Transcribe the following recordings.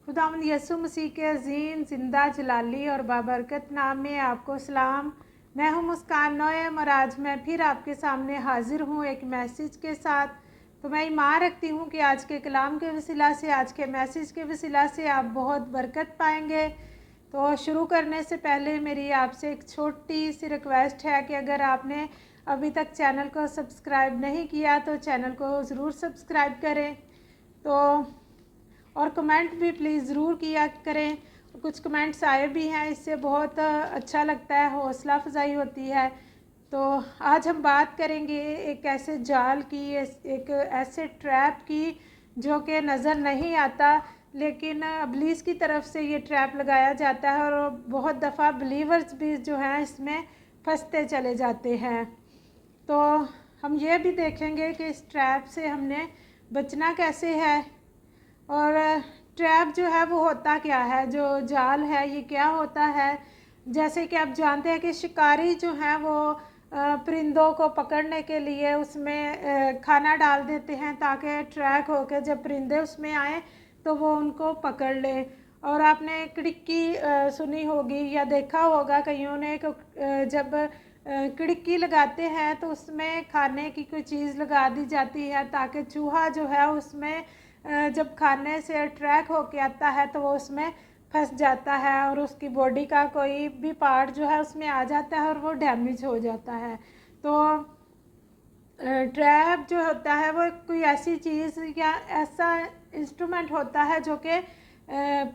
खुदावंद यसु मसीह के अज़ीम ज़िंदा जलाली और बाबरकत नाम में आपको सलाम। मैं हूं मुस्कान नोएम और आज मैं फिर आपके सामने हाजिर हूं एक मैसेज के साथ। तो मैं ईमान रखती हूं कि आज के कलाम के वसीला से, आज के मैसेज के वसीला से आप बहुत बरकत पाएंगे। तो शुरू करने से पहले मेरी आपसे एक छोटी सी रिक्वेस्ट है कि अगर आपने अभी तक चैनल को सब्सक्राइब नहीं किया तो चैनल को ज़रूर सब्सक्राइब करें। तो और कमेंट भी प्लीज़ ज़रूर किया करें। कुछ कमेंट्स आए भी हैं, इससे बहुत अच्छा लगता है, हौसला अफजाई होती है। तो आज हम बात करेंगे एक ऐसे जाल की, एक ऐसे ट्रैप की जो कि नज़र नहीं आता, लेकिन इब्लीस की तरफ से ये ट्रैप लगाया जाता है और बहुत दफ़ा बिलीवर्स भी जो हैं इसमें फंसते चले जाते हैं। तो हम ये भी देखेंगे कि इस ट्रैप से हमने बचना कैसे है और ट्रैप जो है वो होता क्या है, जो जाल है ये क्या होता है। जैसे कि आप जानते हैं कि शिकारी जो हैं वो परिंदों को पकड़ने के लिए उसमें खाना डाल देते हैं ताकि ट्रैक होकर जब परिंदे उसमें आए तो वो उनको पकड़ ले। और आपने किड़की सुनी होगी या देखा होगा कईयों ने, जब किड़की लगाते हैं तो उसमें खाने की कोई चीज़ लगा दी जाती है ताकि चूहा जो है उसमें जब खाने से अट्रैक्ट होके आता है तो वो उसमें फंस जाता है और उसकी बॉडी का कोई भी पार्ट जो है उसमें आ जाता है और वो डैमेज हो जाता है। तो ट्रैप जो होता है वो कोई ऐसी चीज़ या ऐसा इंस्ट्रूमेंट होता है जो कि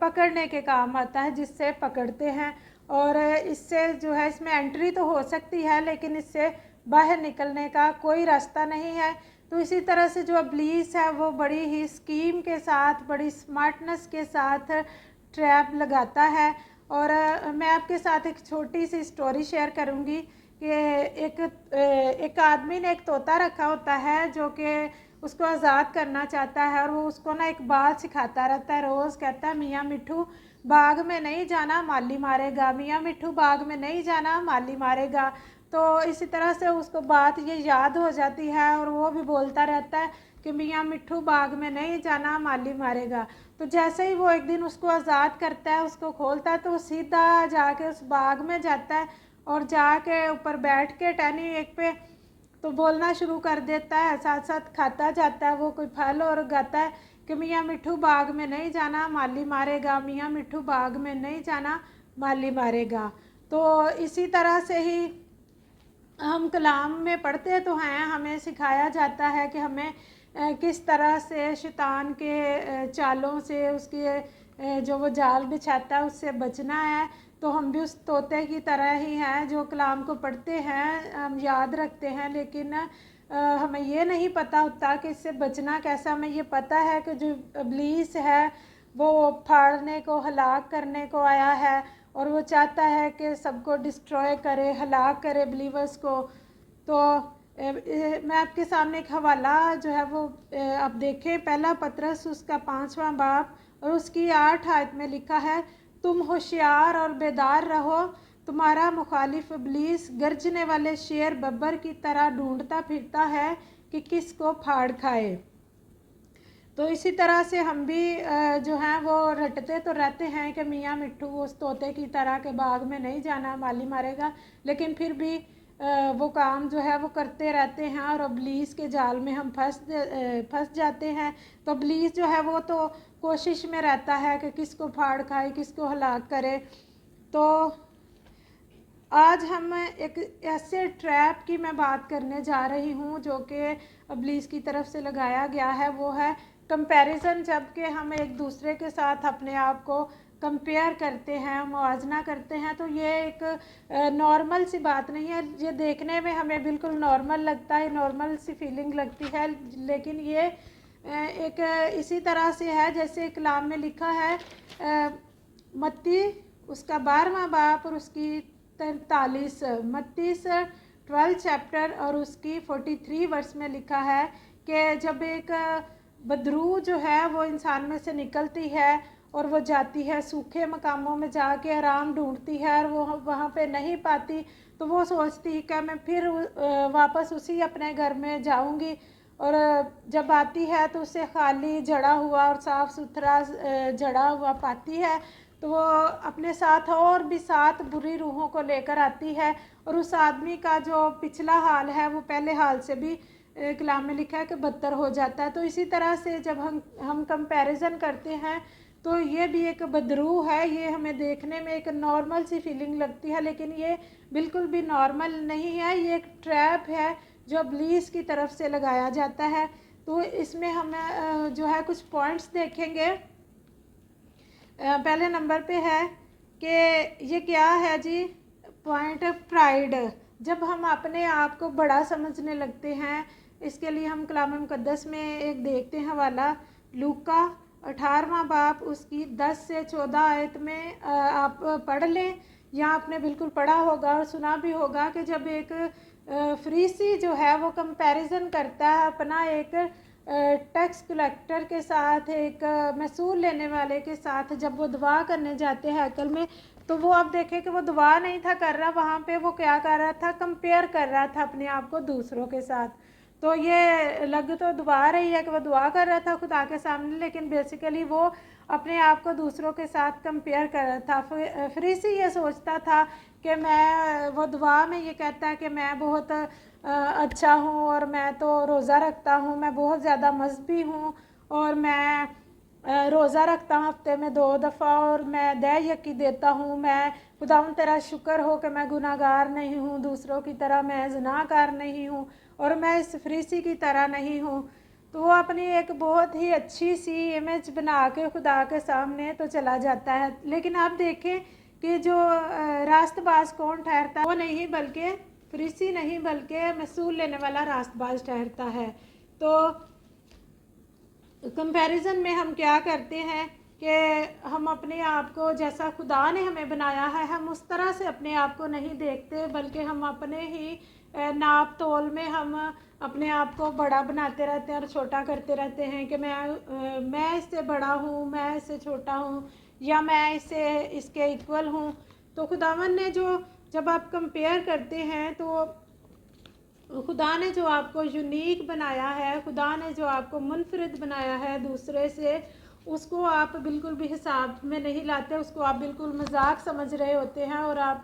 पकड़ने के काम आता है, जिससे पकड़ते हैं। और इससे जो है इसमें एंट्री तो हो सकती है लेकिन इससे बाहर निकलने का कोई रास्ता नहीं है। तो इसी तरह से जो इब्लीस है वो बड़ी ही स्कीम के साथ, बड़ी स्मार्टनेस के साथ ट्रैप लगाता है। और मैं आपके साथ एक छोटी सी स्टोरी शेयर करूंगी कि एक आदमी ने एक तोता रखा होता है जो कि उसको आज़ाद करना चाहता है और वो उसको ना एक बात सिखाता रहता है। रोज़ कहता है, मियाँ मिट्ठू बाग में नहीं जाना, माली मारेगा, मियाँ मिट्ठू बाग में नहीं जाना, माली मारेगा। तो इसी तरह से उसको बात ये याद हो जाती है और वो भी बोलता रहता है कि मियाँ मिट्ठू बाग में नहीं जाना, माली मारेगा। तो जैसे ही वो एक दिन उसको आज़ाद करता है, उसको खोलता है, तो वो सीधा जाके उस बाग में जाता है और जाके ऊपर बैठ के टहनी एक पे तो बोलना शुरू कर देता है, साथ साथ खाता जाता है वो कोई फल और गाता है कि मियाँ मिट्ठू बाग में नहीं जाना, माली मारेगा, मियाँ मिट्ठू बाग में नहीं जाना, माली मारेगा। तो इसी तरह से ही हम कलाम में पढ़ते तो हैं, हमें सिखाया जाता है कि हमें किस तरह से शैतान के चालों से, उसके जो वो जाल बिछाता है उससे बचना है। तो हम भी उस तोते की तरह ही हैं जो कलाम को पढ़ते हैं, हम याद रखते हैं, लेकिन हमें ये नहीं पता होता कि इससे बचना कैसा। हमें ये पता है कि जो इब्लीस है वो फाड़ने को, हलाक करने को आया है और वो चाहता है कि सबको डिस्ट्रॉय करे, हलाक करे बिलीवर्स को। तो मैं आपके सामने एक हवाला जो है वो आप देखें, पहला पतरस उसका 5वां बाब और उसकी 8 आयत में लिखा है, तुम होशियार और बेदार रहो, तुम्हारा मुखालिफ इब्लीस गरजने वाले शेर बब्बर की तरह ढूंढता फिरता है कि किसको फाड़ खाए। तो इसी तरह से हम भी जो हैं वो रटते तो रहते हैं कि मियाँ मिट्ठू उस तोते की तरह के बाग में नहीं जाना, माली मारेगा, लेकिन फिर भी वो काम जो है वो करते रहते हैं और इब्लीस के जाल में हम फंस जाते हैं। तो इब्लीस जो है वो तो कोशिश में रहता है कि किसको फाड़ खाए, किसको हलाक करे। तो आज हम एक ऐसे ट्रैप की मैं बात करने जा रही हूँ जो कि इब्लीस की तरफ से लगाया गया है, वो है कंपैरिजन। जबकि हम एक दूसरे के साथ अपने आप को कंपेयर करते हैं, मुआवजा करते हैं, तो ये एक नॉर्मल सी बात नहीं है। ये देखने में हमें बिल्कुल नॉर्मल लगता है, नॉर्मल सी फीलिंग लगती है, लेकिन ये एक इसी तरह से है जैसे कलाम में लिखा है, मत्ती उसका 12वां बाब और उसकी 43, मत्ती 12 चैप्टर और उसकी 43 वर्स में लिखा है कि जब एक बदरू जो है वो इंसान में से निकलती है और वो जाती है सूखे मकामों में, जाके आराम ढूंढती है और वो वहाँ पे नहीं पाती, तो वो सोचती है कि मैं फिर वापस उसी अपने घर में जाऊँगी और जब आती है तो उसे खाली जड़ा हुआ और साफ़ सुथरा जड़ा हुआ पाती है तो वो अपने साथ और भी 7 बुरी रूहों को लेकर आती है और उस आदमी का जो पिछला हाल है वो पहले हाल से भी कलाम में लिखा है कि बदतर हो जाता है। तो इसी तरह से जब हम कंपैरिजन करते हैं तो ये भी एक बदरू है, ये हमें देखने में एक नॉर्मल सी फीलिंग लगती है, लेकिन ये बिल्कुल भी नॉर्मल नहीं है, ये एक ट्रैप है जो इब्लीस की तरफ से लगाया जाता है। तो इसमें हम जो है कुछ पॉइंट्स देखेंगे। पहले नंबर पे है कि ये क्या है जी, पॉइंट प्राइड। जब हम अपने आप को बड़ा समझने लगते हैं, इसके लिए हम कलाम मुकद्दस में एक देखते हैं हवाला, लूका 18वां बाब उसकी 10 से 14 आयत में आप पढ़ लें, या आपने बिल्कुल पढ़ा होगा और सुना भी होगा कि जब एक फरीसी जो है वो कंपैरिजन करता है अपना एक टैक्स कलेक्टर के साथ, एक महसूल लेने वाले के साथ, जब वो दुआ करने जाते हैं हैकल में, तो वो आप देखें कि वो दुआ नहीं था कर रहा, वहाँ पे वो क्या कर रहा था, कंपेयर कर रहा था अपने आप को दूसरों के साथ। तो ये लग तो दुआ रही है कि वो दुआ कर रहा था खुदा के सामने, लेकिन बेसिकली वो अपने आप को दूसरों के साथ कंपेयर कर रहा था। फरीसी ये सोचता था कि मैं, वो दुआ में ये कहता है कि मैं बहुत अच्छा हूँ और मैं तो रोज़ा रखता हूँ, मैं बहुत ज़्यादा मज़हबी हूँ और मैं रोज़ा रखता हूँ हफ्ते में 2 दफ़ा और मैं दह यकी देता हूँ, मैं खुदावंद तेरा शुक्र हो कि मैं गुनाहगार नहीं हूँ, दूसरों की तरह मैं ज़िनाकार नहीं हूँ और मैं इस फरीसी की तरह नहीं हूँ। तो वो अपनी एक बहुत ही अच्छी सी इमेज बना के खुदा के सामने तो चला जाता है, लेकिन आप देखें कि जो रास्तबाज कौन ठहरता है, वो नहीं बल्कि फरीसी नहीं बल्कि महसूल लेने वाला रास्तबाज ठहरता है। तो कंपैरिजन में हम क्या करते हैं कि हम अपने आप को जैसा खुदा ने हमें बनाया है हम उस तरह से अपने आप को नहीं देखते, बल्कि हम अपने ही नाप तोल में हम अपने आप को बड़ा बनाते रहते हैं और छोटा करते रहते हैं कि मैं इससे बड़ा हूँ, मैं इससे छोटा हूँ, या मैं इसके इक्वल हूँ। तो खुदावन ने जब आप कंपेयर करते हैं तो खुदा ने जो आपको यूनिक बनाया है, खुदा ने जो आपको मुनफरिद बनाया है दूसरे से, उसको आप बिल्कुल भी हिसाब में नहीं लाते, उसको आप बिल्कुल मजाक समझ रहे होते हैं और आप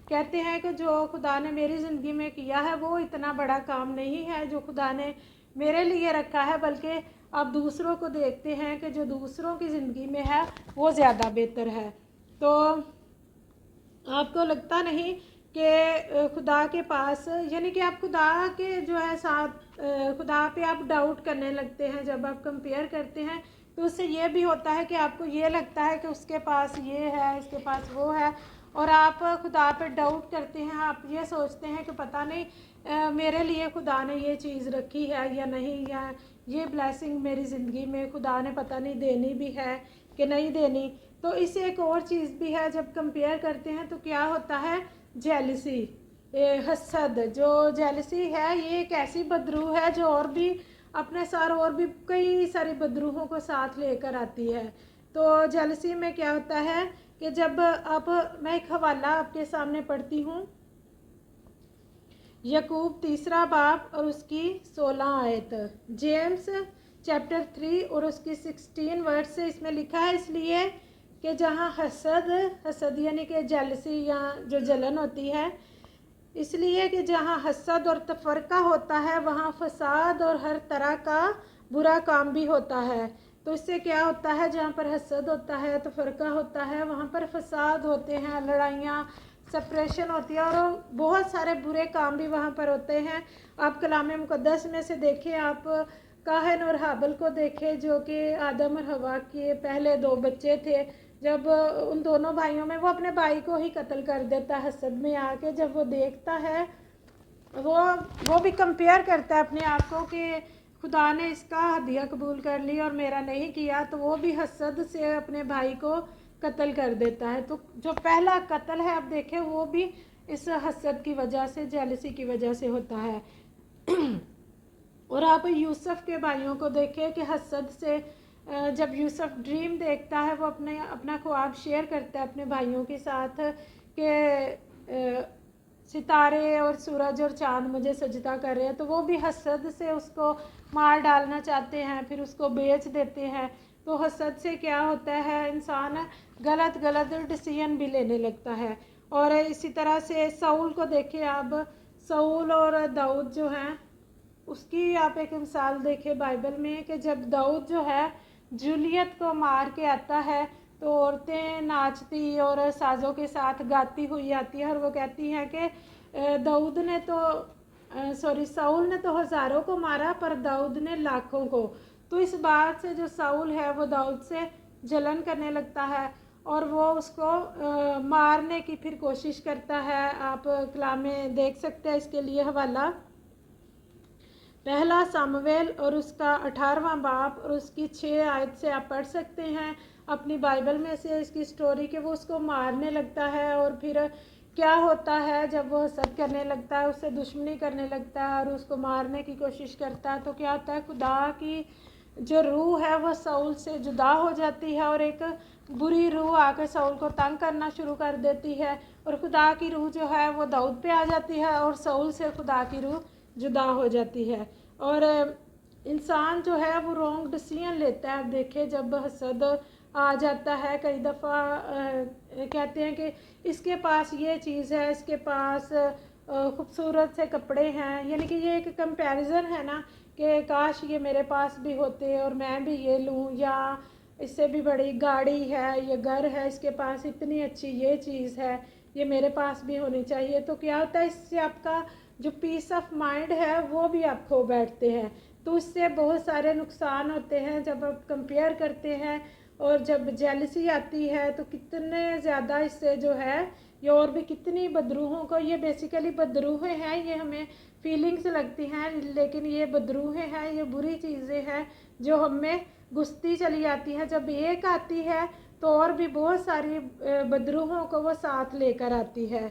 कहते हैं कि जो खुदा ने मेरी ज़िंदगी में किया है वो इतना बड़ा काम नहीं है जो खुदा ने मेरे लिए रखा है, बल्कि आप दूसरों को देखते हैं कि जो दूसरों की ज़िंदगी में है वो ज़्यादा बेहतर है। तो आपको लगता नहीं कि खुदा के पास, यानी कि आप खुदा के जो है साथ खुदा पे आप डाउट करने लगते हैं जब आप कंपेयर करते हैं, तो उससे ये भी होता है कि आपको ये लगता है कि उसके पास ये है, इसके पास वो है, और आप खुदा पे डाउट करते हैं। आप ये सोचते हैं कि पता नहीं मेरे लिए खुदा ने ये चीज़ रखी है या नहीं, या ये ब्लेसिंग मेरी ज़िंदगी में खुदा ने पता नहीं देनी भी है कि नहीं देनी। तो इससे एक और चीज़ भी है, जब कंपेयर करते हैं तो क्या होता है, जेलसी, हसद। जो जेलसी है ये एक ऐसी बदरू है जो और भी अपने साथ और भी कई सारी बदरूहों को साथ लेकर आती है। तो जेलसी में क्या होता है कि जब मैं एक हवाला आपके सामने पढ़ती हूँ, यकूब 3 बाब और उसकी 16 आयत, जेम्स चैप्टर 3 और उसकी 16 वर्ड से इसमें लिखा है, इसलिए कि जहाँ हसद यानी कि जेलसी या जो जलन होती है, इसलिए कि जहाँ हसद और तफरका होता है वहाँ फसाद और हर तरह का बुरा काम भी होता है। तो इससे क्या होता है, जहाँ पर हसद होता है, तफरका होता है, वहाँ पर फसाद होते हैं, लड़ाइयाँ, सेपरेशन होती है और बहुत सारे बुरे काम भी वहाँ पर होते हैं। आप कलाम मुकद्दस में से देखें, आप काहिन और हाबिल को देखें जो कि आदम और हवा के पहले 2 बच्चे थे। जब उन दोनों भाइयों में वो अपने भाई को ही कत्ल कर देता है हसद में आके, जब वो देखता है वो भी कंपेयर करता है अपने आप को कि खुदा ने इसका हदिया कबूल कर ली और मेरा नहीं किया, तो वो भी हसद से अपने भाई को कत्ल कर देता है। तो जो पहला कत्ल है आप देखें वो भी इस हसद की वजह से, जेलसी की वजह से होता है। और आप यूसुफ के भाइयों को देखें कि हसद से जब यूसुफ ड्रीम देखता है वो अपना ख्वाब शेयर करता है अपने भाइयों के साथ कि सितारे और सूरज और चाँद मुझे सजदा कर रहे हैं, तो वो भी हसद से उसको मार डालना चाहते हैं, फिर उसको बेच देते हैं। तो हसद से क्या होता है, इंसान गलत गलत डिसीजन भी लेने लगता है। और इसी तरह से साउल को देखिए आप, साउल और दाऊद जो हैं, उसकी आप एक मिसाल देखें बाइबल में कि जब दाऊद जो है जूलियत को मार के आता है, तो औरतें नाचती और साजों के साथ गाती हुई आती है और वो कहती हैं कि दाऊद ने तो साउल ने तो हज़ारों को मारा पर दाऊद ने लाखों को। तो इस बात से जो साउल है वो दाऊद से जलन करने लगता है और वो उसको मारने की फिर कोशिश करता है। आप कलाम में देख सकते हैं इसके लिए हवाला पहला सामुएल और उसका 18वां बाब और उसकी 6 आयत से आप पढ़ सकते हैं अपनी बाइबल में से इसकी स्टोरी कि वो उसको मारने लगता है और फिर क्या होता है जब वो हसद करने लगता है, उससे दुश्मनी करने लगता है और उसको मारने की कोशिश करता है, तो क्या होता है, खुदा की जो रूह है वो साउल से जुदा हो जाती है और एक बुरी रूह आकर साउल को तंग करना शुरू कर देती है और खुदा की रूह जो है वो दाऊद पे आ जाती है और साउल से खुदा की रूह जुदा हो जाती है। और इंसान जो है वो रॉन्ग डिसीजन लेता है। देखे जब हसद आ जाता है, कई दफ़ा कहते हैं कि इसके पास ये चीज़ है, इसके पास खूबसूरत से कपड़े हैं, यानी कि ये एक कंपैरिजन है ना कि काश ये मेरे पास भी होते और मैं भी ये लूँ, या इससे भी बड़ी गाड़ी है, ये घर है, इसके पास इतनी अच्छी ये चीज़ है, ये मेरे पास भी होनी चाहिए। तो क्या होता है, इससे आपका जो पीस ऑफ माइंड है वो भी आप खो बैठते हैं। तो उससे बहुत सारे नुकसान होते हैं जब आप कंपेयर करते हैं। और जब जेलसी आती है तो कितने ज़्यादा इससे जो है ये और भी कितनी बदरूहों को, ये बेसिकली बदरूहें हैं, ये हमें फीलिंग्स लगती हैं लेकिन ये बदरूहें हैं, ये बुरी चीज़ें हैं जो हमें घुसती चली आती हैं। जब एक आती है तो और भी बहुत सारी बदरूहों को वो साथ लेकर आती है।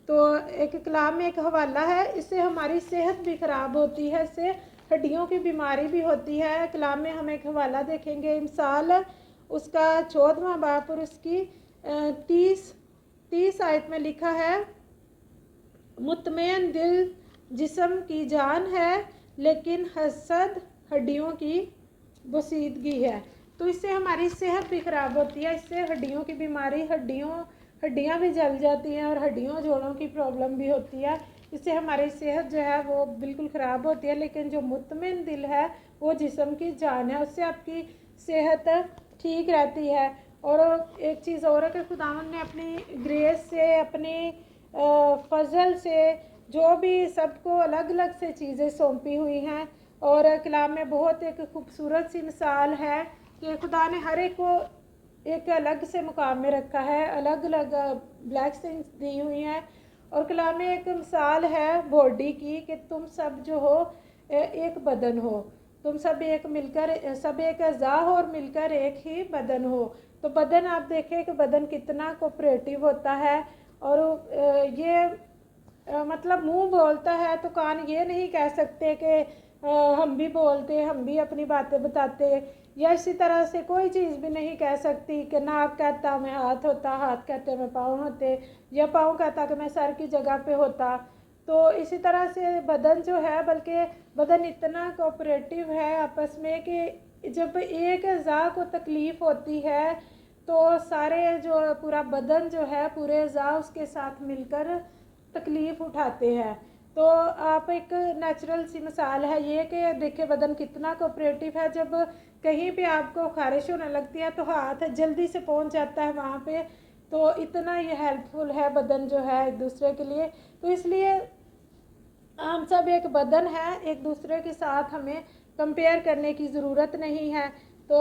तो एक कलाम में एक हवाला है, इससे हमारी सेहत भी ख़राब होती है, इससे हड्डियों की बीमारी भी होती है। कलाम में हम एक हवाला देखेंगे, मिसाल उसका 14वां बाब और उसकी 30 आयत में लिखा है, मुतमईन दिल जिस्म की जान है लेकिन हसद हड्डियों की बसीदगी है। तो इससे हमारी सेहत भी ख़राब होती है, इससे हड्डियों की बीमारी, हड्डियाँ भी जल जाती हैं और हड्डियों जोड़ों की प्रॉब्लम भी होती है। इससे हमारी सेहत जो है वो बिल्कुल ख़राब होती है। लेकिन जो मुतमईन दिल है वो जिस्म की जान है, उससे आपकी सेहत ठीक रहती है। और एक चीज़ और है कि खुदावंद ने अपनी ग्रेस से, अपनी फजल से जो भी सबको अलग अलग से चीज़ें सौंपी हुई हैं। और कलाम में बहुत एक खूबसूरत सी मिसाल है कि खुदा ने हर एक को एक अलग से मुकाम में रखा है, अलग अलग ब्लेसिंग्स दी हुई हैं। और कलाम में एक मिसाल है बॉडी की कि तुम सब जो हो एक बदन हो, तुम सब एक मिलकर, सब एक अज़ा हो और मिलकर एक ही बदन हो। तो बदन आप देखें कि बदन कितना कोऑपरेटिव होता है। और ये मतलब मुंह बोलता है तो कान ये नहीं कह सकते कि हम भी बोलते, हम भी अपनी बातें बताते, या इसी तरह से कोई चीज़ भी नहीं कह सकती कि नाक कहता मैं हाथ होता, हाथ कहते मैं पाँव होते, या पाँव कहता कि मैं सर की जगह पे होता। तो इसी तरह से बदन जो है, बल्कि बदन इतना कोऑपरेटिव है आपस में कि जब एक अज़ा को तकलीफ़ होती है तो सारे जो पूरा बदन जो है, पूरे अज़ा उसके साथ मिलकर तकलीफ़ उठाते हैं। तो आप एक नेचुरल सी मिसाल है ये कि देखिए बदन कितना कोऑपरेटिव है। जब कहीं पे आपको खारिश होने लगती है तो हाथ जल्दी से पहुंच जाता है वहाँ पे। तो इतना ये हेल्पफुल है बदन जो है एक दूसरे के लिए। तो इसलिए हम सब एक बदन है, एक दूसरे के साथ हमें कंपेयर करने की ज़रूरत नहीं है। तो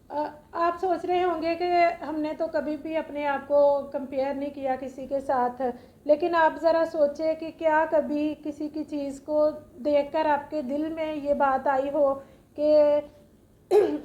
आप सोच रहे होंगे कि हमने तो कभी भी अपने आप को कंपेयर नहीं किया किसी के साथ, लेकिन आप ज़रा सोचें कि क्या कभी किसी की चीज़ को देखकर आपके दिल में ये बात आई हो कि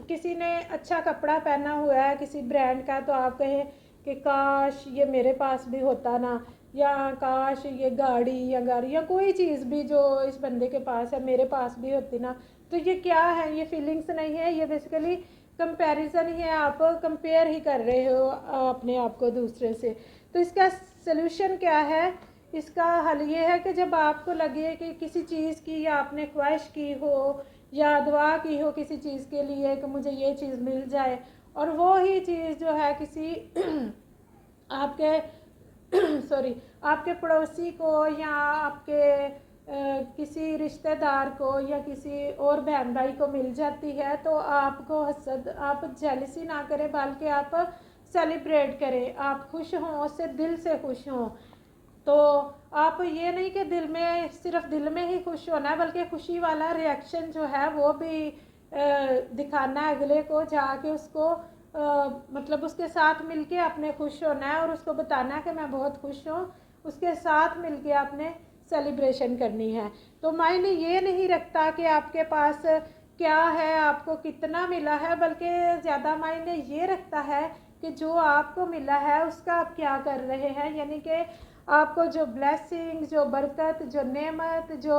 किसी ने अच्छा कपड़ा पहना हुआ है किसी ब्रांड का, तो आप कहें कि काश ये मेरे पास भी होता ना, या काश ये गाड़ी या कोई चीज़ भी जो इस बंदे के पास है मेरे पास भी होती ना। तो ये क्या है, ये फीलिंग्स नहीं है, ये बेसिकली कंपैरिजन ही है। आप कंपेयर ही कर रहे हो अपने आप को दूसरे से। तो इसका सलूशन क्या है اس کا حل یہ ہے کہ جب آپ کو لگے کہ کسی چیز کی یا آپ نے خواہش کی ہو یا دعا کی ہو کسی چیز کے لیے کہ مجھے یہ چیز مل جائے، اور وہی چیز جو ہے کسی آپ کے سوری آپ کے پڑوسی کو یا آپ کے کسی رشتہ دار کو یا کسی اور بہن بھائی کو مل جاتی ہے، تو آپ کو حسد، آپ جیلسی نہ کریں بلکہ آپ سیلیبریٹ کریں، آپ خوش ہوں، اس سے دل سے خوش ہوں۔ تو آپ یہ نہیں کہ دل میں صرف دل میں ہی خوش ہونا ہے، بلکہ خوشی والا ریئیکشن جو ہے وہ بھی دکھانا ہے اگلے کو، جا کے اس کو مطلب اس کے ساتھ مل کے آپ نے خوش ہونا ہے اور اس کو بتانا ہے کہ میں بہت خوش ہوں، اس کے ساتھ مل کے آپ نے سیلیبریشن کرنی ہے۔ تو معنی یہ نہیں رکھتا کہ آپ کے پاس کیا ہے، آپ کو کتنا ملا ہے، بلکہ زیادہ معنی یہ رکھتا ہے کہ جو آپ کو ملا ہے اس کا آپ کیا کر رہے ہیں، یعنی کہ آپ کو جو بلیسنگ، جو برکت، جو نعمت، جو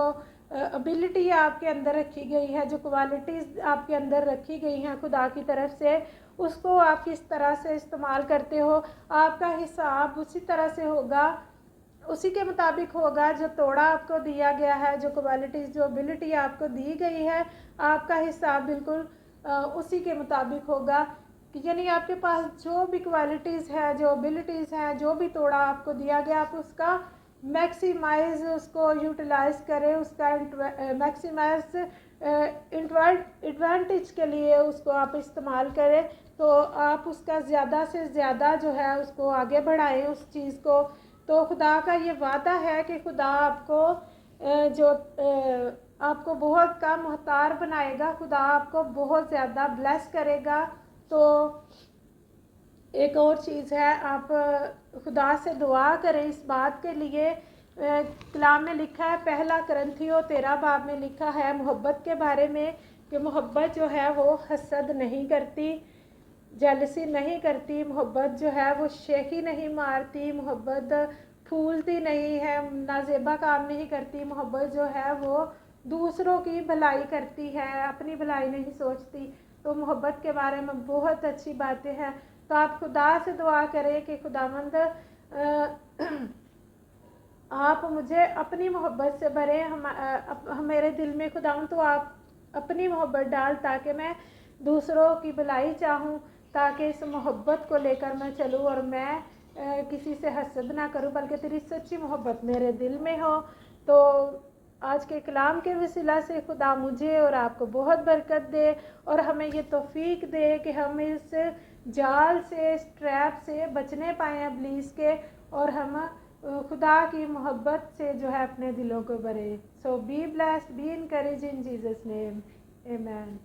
ابیلٹی آپ کے اندر رکھی گئی ہے، جو کوالٹیز آپ کے اندر رکھی گئی ہیں خدا کی طرف سے، اس کو آپ کس طرح سے استعمال کرتے ہو، آپ کا حساب اسی طرح سے ہوگا، اسی کے مطابق ہوگا جو توڑا آپ کو دیا گیا ہے، جو کوالٹیز، جو ابیلٹی آپ کو دی گئی ہے، آپ کا حساب بالکل اسی کے مطابق ہوگا۔ یعنی آپ کے پاس جو بھی کوالٹیز ہے، جو ابیلٹیز ہیں، جو بھی توڑا آپ کو دیا گیا، آپ اس کا میکسیمائز، اس کو یوٹیلائز کریں، اس کا میکسیمائز ایڈوانٹیج کے لیے اس کو آپ استعمال کریں، تو آپ اس کا زیادہ سے زیادہ جو ہے اس کو آگے بڑھائیں اس چیز کو۔ تو خدا کا یہ وعدہ ہے کہ خدا آپ کو جو آپ کو بہت کم محتار بنائے گا، خدا آپ کو بہت زیادہ بلیس کرے گا۔ تو ایک اور چیز ہے، آپ خدا سے دعا کریں اس بات کے لیے، کلام میں لکھا ہے، پہلا کرنتھیوں 13 باب میں لکھا ہے محبت کے بارے میں، کہ محبت جو ہے وہ حسد نہیں کرتی، جیلسی نہیں کرتی، محبت جو ہے وہ شیخی نہیں مارتی، محبت پھولتی نہیں ہے، نازیبا کام نہیں کرتی، محبت جو ہے وہ دوسروں کی بھلائی کرتی ہے، اپنی بھلائی نہیں سوچتی۔ تو محبت کے بارے میں بہت اچھی باتیں ہیں۔ تو آپ خدا سے دعا کریں کہ خداوند آپ مجھے اپنی محبت سے بھریں، میرے دل میں خداوند تو آپ اپنی محبت ڈال، تاکہ میں دوسروں کی بھلائی چاہوں، تاکہ اس محبت کو لے کر میں چلوں اور میں کسی سے حسد نہ کروں، بلکہ تیری سچی محبت میرے دل میں ہو۔ تو آج کے کلام کے وسیلہ سے خدا مجھے اور آپ کو بہت برکت دے، اور ہمیں یہ توفیق دے کہ ہم اس جال سے، اس ٹریپ سے بچنے پائیں ابلیس کے، اور ہم خدا کی محبت سے جو ہے اپنے دلوں کو بھرے۔ So be blessed, be encourage in Jesus name, آمین۔